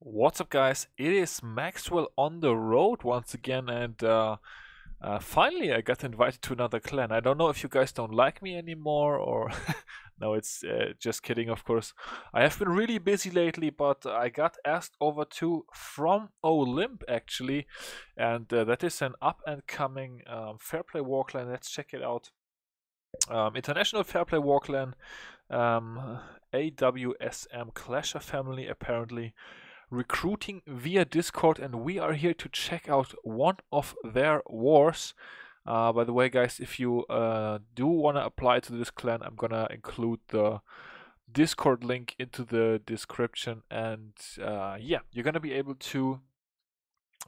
What's up, guys? It is Maxwell on the road once again, and finally I got invited to another clan. I don't know if you guys don't like me anymore, or no, it's just kidding, of course. I have been really busy lately, but I got asked over to from Olymp actually, and that is an up and coming Fair Play War clan. Let's check it out. International Fair Play War clan, AWSM Clasher family apparently, recruiting via Discord, and we are here to check out one of their wars. By the way, guys, if you do want to apply to this clan, I'm gonna include the Discord link into the description, and yeah, you're gonna be able to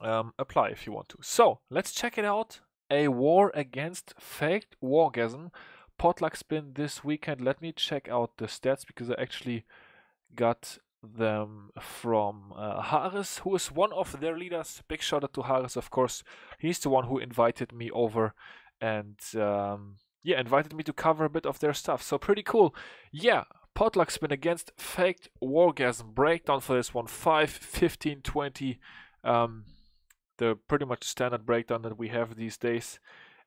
apply if you want to. So let's check it out. A war against Faked Wrgsm. Potluck spin this weekend. Let me check out the stats because I actually got them from Haris, who is one of their leaders. Big shout out to Haris, of course. He's the one who invited me over and yeah, invited me to cover a bit of their stuff. So pretty cool. Yeah, Potluck spin against Faked Wrgsm. Breakdown for this one: 5, 15, 20. The pretty much standard breakdown that we have these days.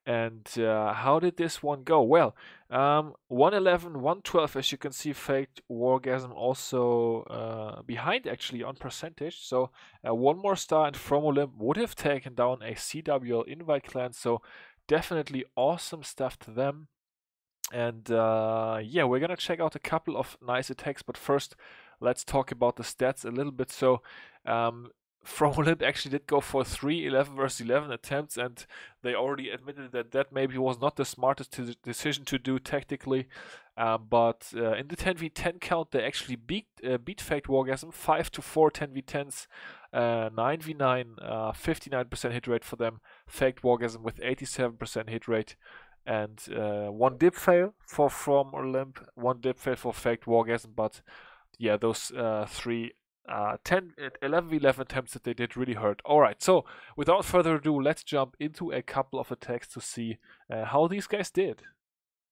And how did this one go? Well, 111, 112, as you can see. Faked Wrgsm also behind actually on percentage. So one more star and from Olymp would have taken down a CWL invite clan. So definitely awesome stuff to them. And yeah, we're gonna check out a couple of nice attacks, but first let's talk about the stats a little bit. So from Olymp actually did go for 3 11 versus 11 attempts, and they already admitted that that maybe was not the smartest decision to do tactically. But in the 10v10 count, they actually beat Faked Wrgsm 5-4 10v10s, 9v9, 59% hit rate for them. Faked Wrgsm with 87% hit rate. And one dip fail for from Olymp, one dip fail for Faked Wrgsm, but yeah, those 11v11 attempts that they did really hurt. Alright, so without further ado, let's jump into a couple of attacks to see how these guys did.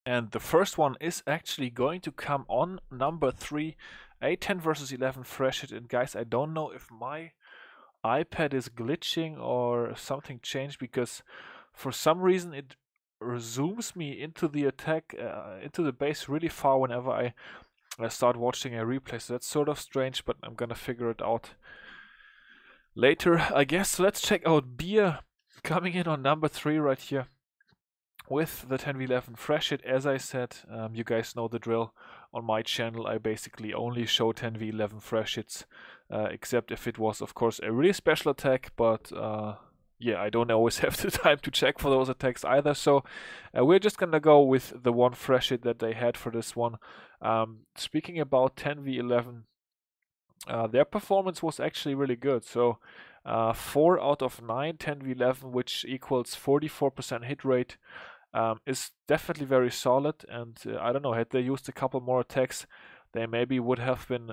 And the first one is actually going to come on number 3, a 10 versus 11 fresh hit. And guys, I don't know if my iPad is glitching or something changed, because for some reason it zooms me into the attack, into the base really far whenever I start watching a replay. So that's sort of strange, but I'm gonna figure it out later, I guess. So let's check out Beer coming in on number 3 right here with the 10v11 fresh hit. As I said, you guys know the drill. On my channel, I basically only show 10v11 fresh hits, except if it was, of course, a really special attack, but yeah, I don't always have the time to check for those attacks either. So we're just gonna go with the one fresh hit that they had for this one. Speaking about 10v11, their performance was actually really good. So 4 out of 9 10v11, which equals 44% hit rate, is definitely very solid. And I don't know, had they used a couple more attacks, they maybe would have been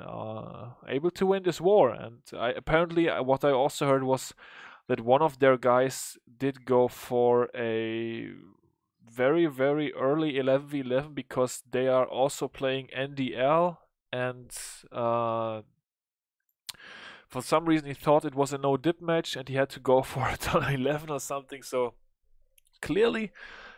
able to win this war. And apparently what I also heard was that one of their guys did go for a very, very early 11v11 because they are also playing NDL, and for some reason he thought it was a no dip match and he had to go for a ton 11 or something. So clearly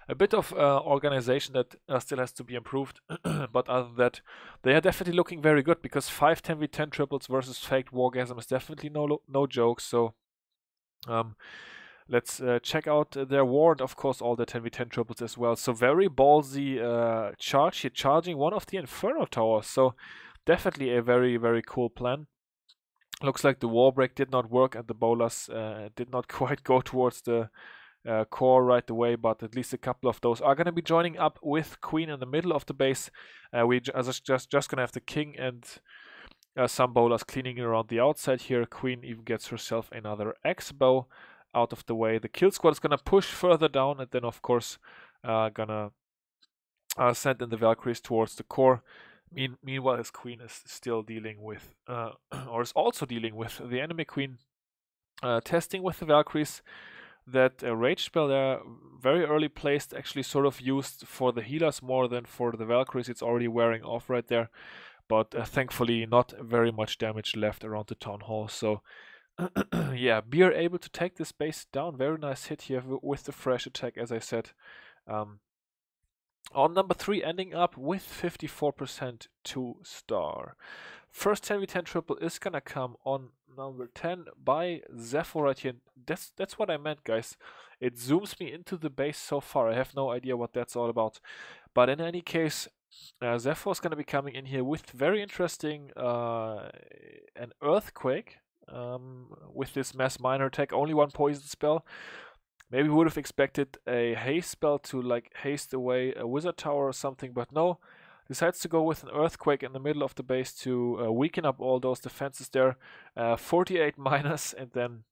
a bit of organization that still has to be improved. But other than that, they are definitely looking very good, because 5 10v10 triples versus Faked Wrgsm is definitely no joke. So let's check out their war, and of course all the 10v10 triples as well. So very ballsy charge here, charging one of the Inferno Towers. So definitely a very, very cool plan. Looks like the war break did not work, and the bolas did not quite go towards the core right away, but at least a couple of those are going to be joining up with Queen in the middle of the base. We are just going to have the King and some bolas cleaning around the outside here. Queen even gets herself another X-bow out of the way. The kill squad is going to push further down, and then of course gonna send in the Valkyries towards the core. Meanwhile, his Queen is still dealing with, or is also dealing with the enemy Queen, testing with the Valkyries. That rage spell there, very early placed, actually sort of used for the healers more than for the Valkyries. It's already wearing off right there. but thankfully not very much damage left around the town hall. So yeah, Beer able to take this base down. Very nice hit here with the fresh attack, as I said. On number 3, ending up with 54% 2-star. First 10v10 triple is gonna come on number 10 by Zephyr right here. That's what I meant, guys. It zooms me into the base so far. I have no idea what that's all about. But in any case, Zephyr is gonna be coming in here with very interesting an Earthquake with this Mass Minor attack. Only one poison spell. Maybe would have expected a haste spell to like haste away a wizard tower or something, but no. Decides to go with an earthquake in the middle of the base to weaken up all those defenses there. 48 minus, and then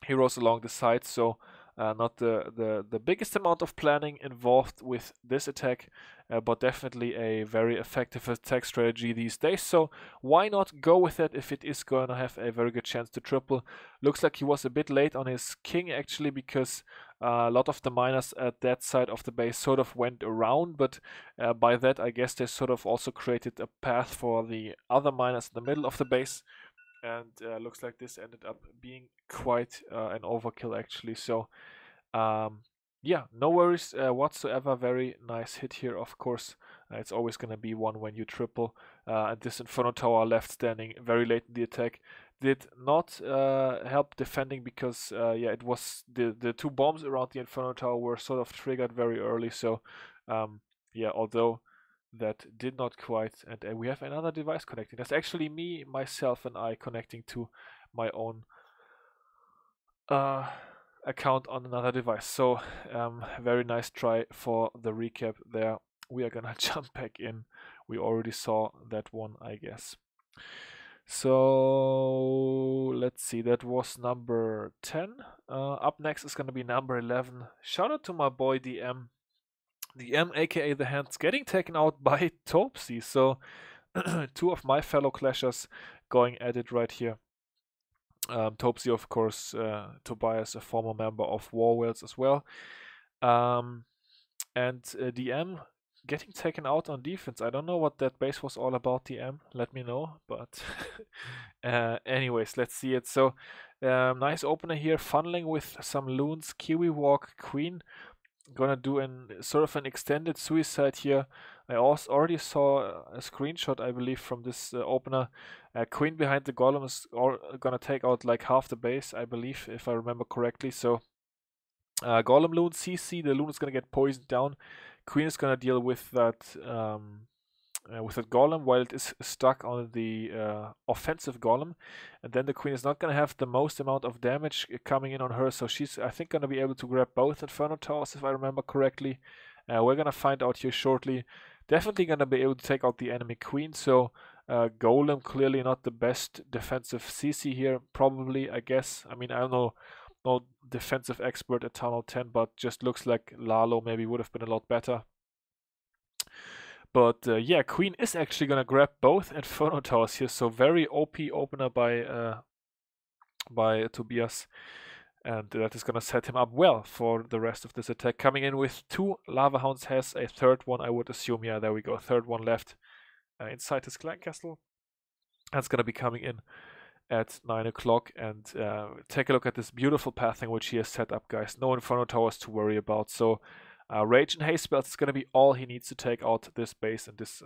heroes along the side. So not the biggest amount of planning involved with this attack, but definitely a very effective attack strategy these days. So why not go with it if it is going to have a very good chance to triple? Looks like he was a bit late on his king actually, because a lot of the miners at that side of the base sort of went around, but by that I guess they sort of also created a path for the other miners in the middle of the base. And looks like this ended up being quite an overkill actually. So yeah, no worries whatsoever. Very nice hit here, of course. It's always going to be one when you triple. And this Inferno Tower left standing very late in the attack did not help defending, because yeah, it was the 2 bombs around the Inferno Tower were sort of triggered very early. So yeah, although that did not quite, and we have another device connecting. That's actually me, myself, and I connecting to my own account on another device. So very nice try for the recap there. We are gonna jump back in. We already saw that one, I guess. So let's see, that was number 10. Up next is gonna be number 11. Shout out to my boy DM. DM, aka The Hands, getting taken out by Topsy. So 2 of my fellow clashers going at it right here. Topsy, of course, Tobias, a former member of War Whales as well. And DM getting taken out on defense. I don't know what that base was all about, DM. Let me know. But anyways, let's see it. So nice opener here, funneling with some loons. Kiwi Walk, Queen. Gonna do sort of an extended suicide here. I also already saw a screenshot, I believe, from this opener. Queen behind the golem is gonna take out like half the base, I believe, if I remember correctly. So golem loon CC, the loon is gonna get poisoned down. Queen is gonna deal with that golem while it is stuck on the offensive golem, and then the queen is not going to have the most amount of damage coming in on her, so she's, I think, going to be able to grab both Inferno Towers, if I remember correctly. We're going to find out here shortly. Definitely going to be able to take out the enemy queen, so golem clearly not the best defensive CC here, probably, I guess. I mean, I don't know, no defensive expert at Tunnel 10, but just looks like Lalo maybe would have been a lot better. But yeah, Queen is actually gonna grab both Inferno Towers here, so very OP opener by Tobias, and that is gonna set him up well for the rest of this attack. Coming in with 2 Lava Hounds, has a third one, I would assume. Yeah, there we go, third one left inside his clan castle. That's gonna be coming in at 9 o'clock, and take a look at this beautiful pathing which he has set up, guys. No Inferno Towers to worry about. So Rage and Haste spells is going to be all he needs to take out this base, and this,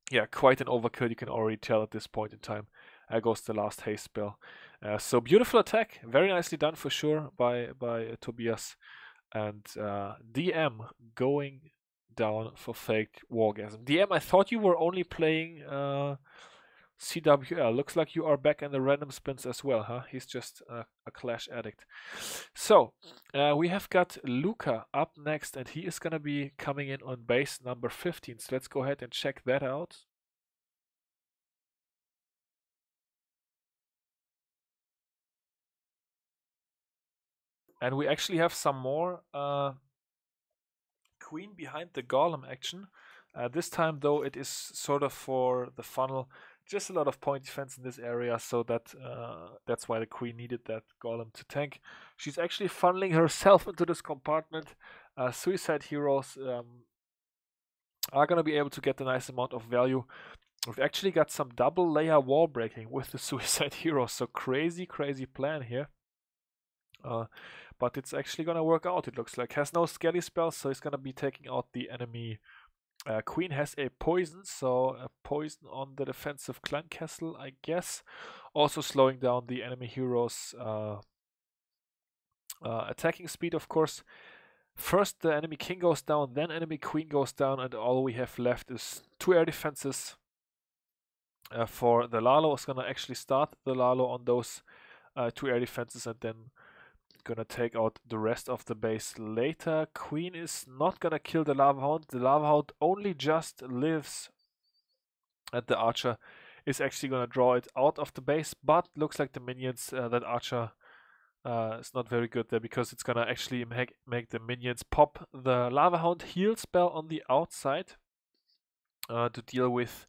yeah, quite an overkill, you can already tell at this point in time. Goes the last Haste spell. So beautiful attack, very nicely done for sure by Tobias, and DM going down for Faked Wrgsm. DM, I thought you were only playing CWL. Looks like you are back in the random spins as well, huh? He's just a Clash addict. So, we have got Luca up next, and he is going to be coming in on base number 15. So let's go ahead and check that out. And we actually have some more Queen behind the Golem action. This time, though, it is sort of for the funnel. Just a lot of point defense in this area, so that's why the Queen needed that Golem to tank. She's actually funneling herself into this compartment. Suicide Heroes are going to be able to get a nice amount of value. We've actually got some double layer wall breaking with the Suicide Hero, so crazy plan here. But it's actually going to work out, it looks like. Has no skelly spells, so he's going to be taking out the enemy queen. Has a poison, so a poison on the defensive clan castle, I guess. Also slowing down the enemy hero's attacking speed, of course. First the enemy king goes down, then enemy queen goes down, and all we have left is 2 air defenses for the Lalo. Is gonna actually start the Lalo on those 2 air defenses, and then gonna take out the rest of the base later. Queen is not gonna kill the Lava Hound. The Lava Hound only just lives, and the Archer is actually gonna draw it out of the base, but looks like the minions, that Archer it's not very good there, because it's gonna actually make the minions pop the Lava Hound heal spell on the outside to deal with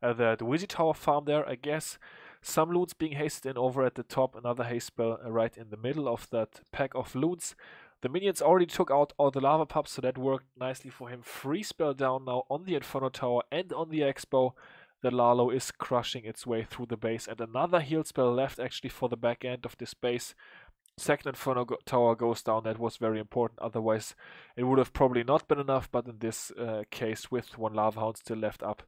the Wizzy Tower farm there, I guess. Some loons being hasted in over at the top, another haste spell right in the middle of that pack of loons. The minions already took out all the lava pups, so that worked nicely for him. Free spell down now on the Inferno Tower and on the Expo. The Lalo is crushing its way through the base, and another heal spell left actually for the back end of this base. Second Inferno Tower goes down. That was very important, otherwise it would have probably not been enough, but in this case, with 1 Lava Hound still left up,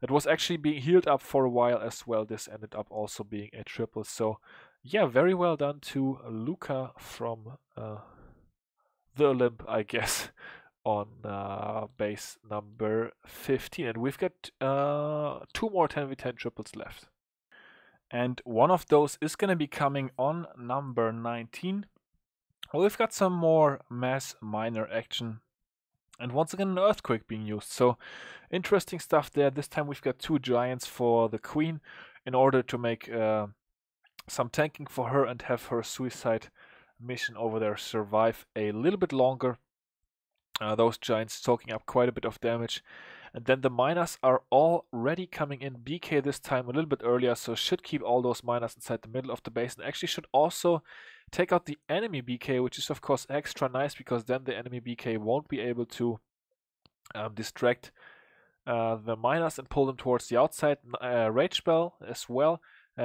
that was actually being healed up for a while as well. This ended up also being a triple. So yeah, very well done to Luca from the Olymp, I guess, on base number 15. And we've got 2 more 10v10 triples left. And one of those is going to be coming on number 19. Well, we've got some more mass miner action. And once again, an earthquake being used. So interesting stuff there. This time we've got 2 giants for the queen in order to make some tanking for her and have her suicide mission over there survive a little bit longer. Those giants soaking up quite a bit of damage. And then the miners are already coming in. BK this time a little bit earlier, so should keep all those miners inside the middle of the base, and actually should also take out the enemy BK, which is of course extra nice, because then the enemy BK won't be able to distract the miners and pull them towards the outside. Rage spell as well,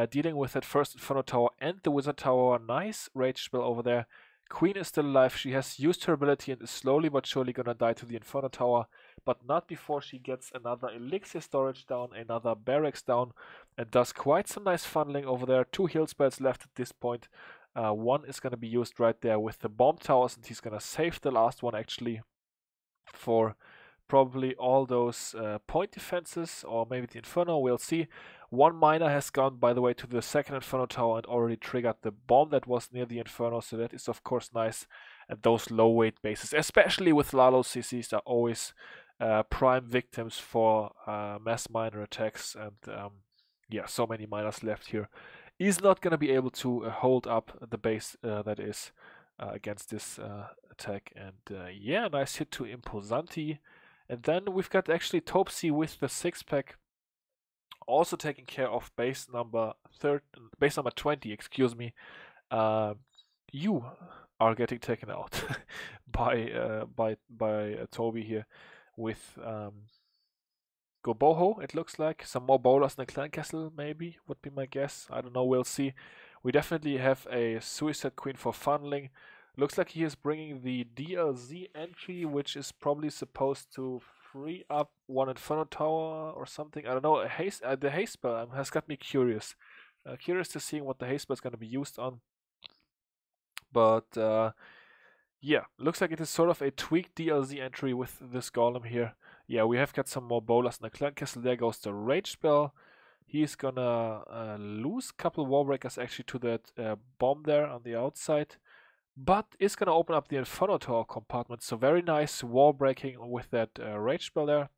dealing with that first Inferno Tower and the Wizard Tower. Nice rage spell over there. Queen is still alive. She has used her ability and is slowly but surely gonna die to the Inferno Tower, but not before she gets another elixir storage down, another barracks down, and does quite some nice funneling over there. 2 heal spells left at this point. 1 is gonna be used right there with the bomb towers, and he's gonna save the last one actually for probably all those point defenses, or maybe the Inferno, we'll see. 1 miner has gone, by the way, to the second Inferno Tower and already triggered the bomb that was near the Inferno, so that is of course nice. And those low weight bases, especially with Lalo CCs, are always prime victims for mass miner attacks, and yeah, so many miners left here. Is not going to be able to hold up the base that is against this attack. And yeah, nice hit to Imposanti. And then we've got actually Topsy with the 6-pack, also taking care of base number 20, excuse me. You are getting taken out by Toby here with Goboho, it looks like. Some more bowlers in the clan castle, maybe, would be my guess. I don't know, we'll see. We definitely have a Suicide Queen for funneling. Looks like he is bringing the DLZ entry, which is probably supposed to free up 1 Inferno Tower or something. I don't know. The haste spell has got me curious. Curious to see what the haste spell is going to be used on. But yeah, looks like it is sort of a tweaked DLZ entry with this golem here. Yeah, we have got some more bowlers in the clan castle. There goes the rage spell. He's gonna lose a couple wall breakers actually to that bomb there on the outside, but is gonna open up the Inferno Tower compartment. So very nice wall breaking with that rage spell there.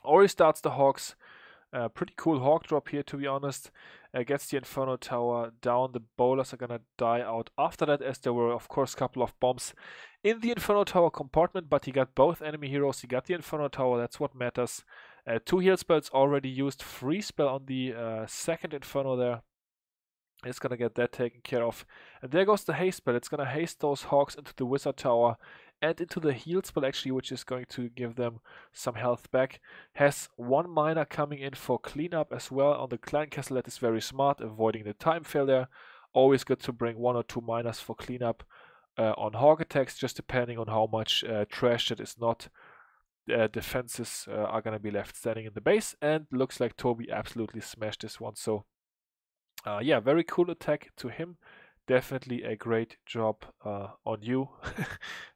Ori starts the Hawks. Pretty cool Hawk drop here, to be honest. Gets the Inferno Tower down. The bowlers are gonna die out after that, as there were of course a couple of bombs in the Inferno Tower compartment, but he got both enemy heroes. He got the Inferno Tower, that's what matters. 2 heal spells already used. Free spell on the second Inferno there. It's gonna get that taken care of. And there goes the haste spell. It's gonna haste those Hawks into the Wizard Tower and into the heal spell actually, which is going to give them some health back. Has 1 mana coming in for cleanup as well on the clan castle. That is very smart, avoiding the time failure. Always good to bring 1 or 2 minas for cleanup on hog attacks, just depending on how much trash that is not defenses are going to be left standing in the base. And looks like Toby absolutely smashed this one. So yeah, very cool attack to him. Definitely a great job on you.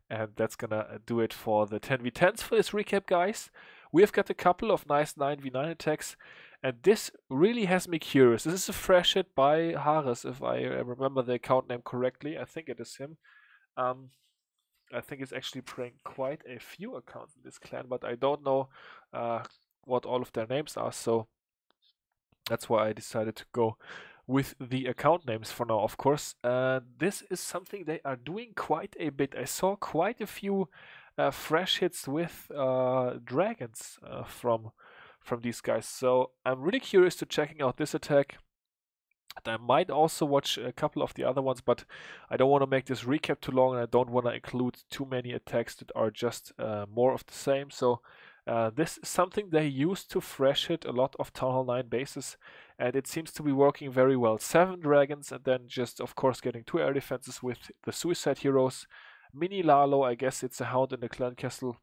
And that's gonna do it for the 10v10s for this recap, guys. We have got a couple of nice 9v9 attacks, and this really has me curious. This is a fresh hit by Hares, if I remember the account name correctly. I think it is him. I think it's actually playing quite a few accounts in this clan, but I don't know what all of their names are, so that's why I decided to go with the account names for now, of course. This is something they are doing quite a bit. I saw quite a few fresh hits with dragons from these guys, so I'm really curious to checking out this attack. And I might also watch a couple of the other ones, but I don't want to make this recap too long, and I don't want to include too many attacks that are just more of the same. So this is something they use to fresh hit a lot of Town Hall 9 bases, and it seems to be working very well. 7 dragons, and then just, of course, getting 2 air defenses with the Suicide Heroes. Mini Lalo, I guess it's a Hound in the Clan Castle.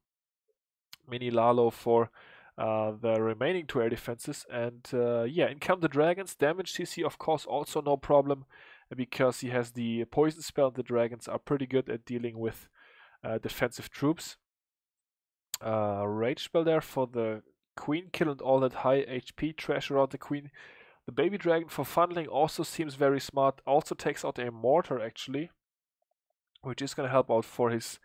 Mini Lalo for the remaining 2 air defenses. And yeah, in come the dragons. Damage CC, of course, also no problem, because he has the poison spell. The dragons are pretty good at dealing with defensive troops. Rage spell there for the queen kill and all that high HP trash around the queen. The baby dragon for funneling also seems very smart. Also takes out a mortar actually, which is going to help out for his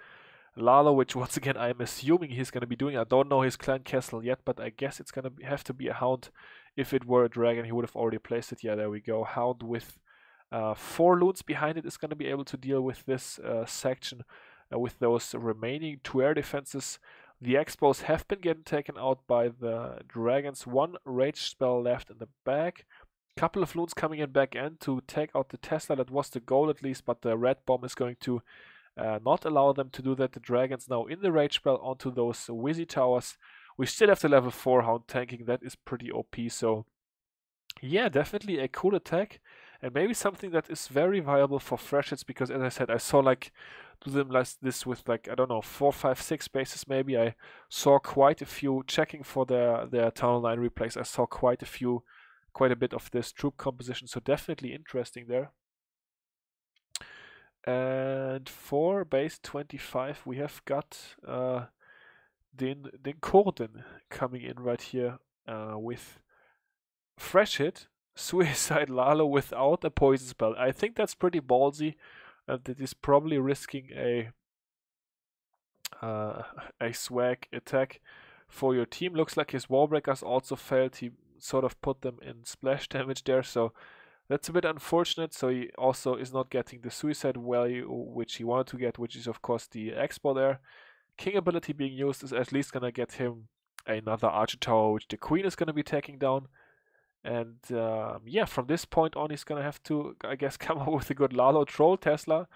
Lalo, which once again I'm assuming he's going to be doing. I don't know his clan castle yet, but I guess it's going to have to be a hound. If it were a dragon, he would have already placed it. Yeah, there we go. Hound with 4 loons behind it is going to be able to deal with this section with those remaining 2 air defenses. The expos have been getting taken out by the dragons. 1 rage spell left in the back. Couple of loons coming in back end to take out the Tesla. That was the goal at least, but the red bomb is going to not allow them to do that. The dragons now in the rage spell onto those Wizzy towers. We still have the level 4 hound tanking. That is pretty OP. So yeah, definitely a cool attack, and maybe something that is very viable for fresh hits, because as I said, I saw like do them like this with like, I don't know, 4, 5, 6 bases maybe. I saw quite a few checking for their Town 9 replays. I saw quite a bit of this troop composition, so definitely interesting there. And for base 25 we have got den Korden coming in right here with fresh hit, Suicide Lalo without a poison spell. I think that's pretty ballsy. That is probably risking a swag attack for your team. Looks like his Warbreakers also failed. He sort of put them in splash damage there, so that's a bit unfortunate. So he also is not getting the suicide value which he wanted to get, which is of course the expo there. King ability being used is at least gonna get him another archer tower, which the queen is gonna be taking down. And yeah, from this point on, he's gonna have to, I guess, come up with a good Lalo troll Tesla,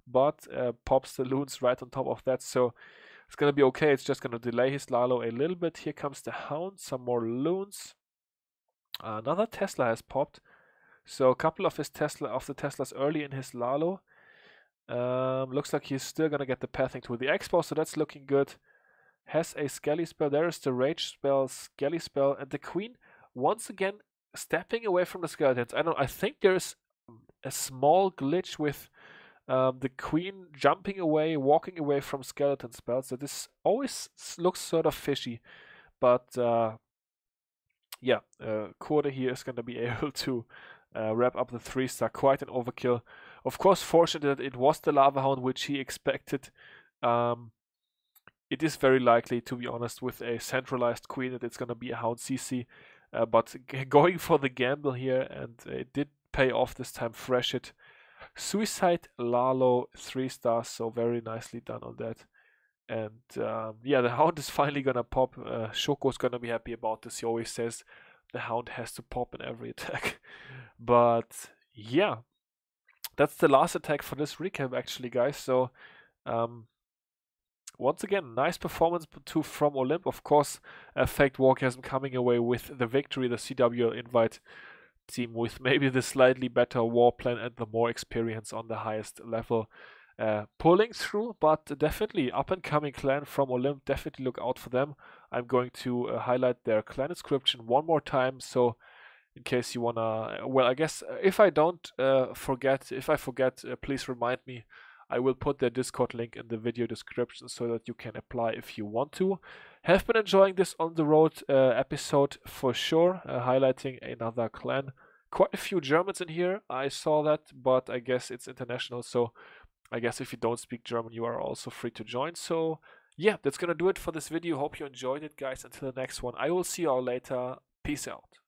but pops the loons right on top of that, so it's gonna be okay. It's just gonna delay his Lalo a little bit. Here comes the hound, some more loons. Another Tesla has popped, so a couple of the Teslas early in his Lalo. Looks like he's still gonna get the pathing to the expo, so that's looking good. Has a Skelly spell. There is the rage spell, Skelly spell, and the queen once again stepping away from the skeletons. I think there's a small glitch with the queen jumping away, walking away from skeleton spells. So this always looks sort of fishy. But yeah, Korde here is going to be able to wrap up the 3-star. Quite an overkill. Of course, fortunate that it was the Lava Hound, which he expected. It is very likely, to be honest, with a centralized queen, that it's going to be a Hound CC. But going for the gamble here, and it did pay off this time. Fresh hit, Suicide Lalo, 3 stars, so very nicely done on that. And yeah, the Hound is finally gonna pop. Shoko's gonna be happy about this. He always says the Hound has to pop in every attack. But yeah, that's the last attack for this recap actually, guys. So once again, nice performance from Olymp. Of course, Faked Wrgsm coming away with the victory, the CWL invite team with maybe the slightly better war plan and the more experience on the highest level. Pulling through, but definitely up-and-coming clan from Olymp. Definitely look out for them. I'm going to highlight their clan description one more time, so in case you wanna, well, I guess if I don't forget, please remind me. I will put their Discord link in the video description so that you can apply if you want to. Have been enjoying this on the road episode for sure, highlighting another clan. Quite a few Germans in here, I saw that, but I guess it's international, so I guess if you don't speak German, you are also free to join. So yeah, that's gonna do it for this video. Hope you enjoyed it, guys. Until the next one, I will see you all later. Peace out.